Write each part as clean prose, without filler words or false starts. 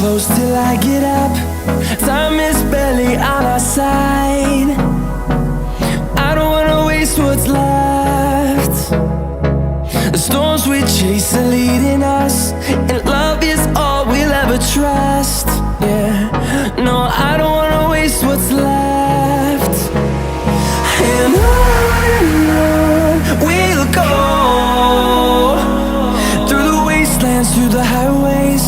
close till I get up. Time is barely on our side. I don't wanna waste what's left. The storms we chase are leading us, and love is all we'll ever trust. Yeah, no, I don't wanna waste what's left. And on we'll go, through the wastelands, through the highways,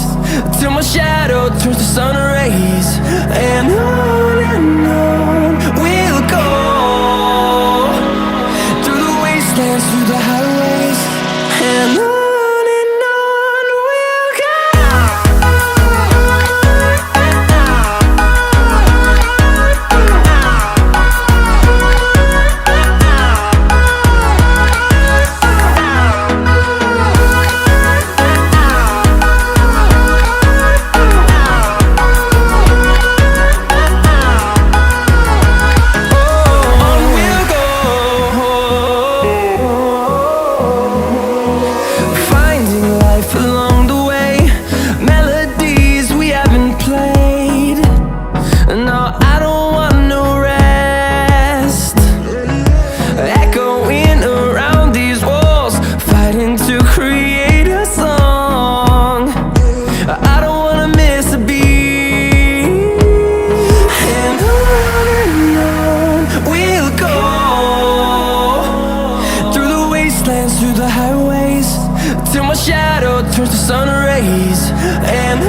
till my shadow turns to sun rays. And on we'll go, through the wastelands, through the highways, and on we'll go. Along the way, melodies we haven't played. No, I don't want no rest. Echoing around these walls, fighting to create a song. I don't wanna miss a beat. And on we'll go, through the wastelands, through the highways, till my shadow turns to sun rays. And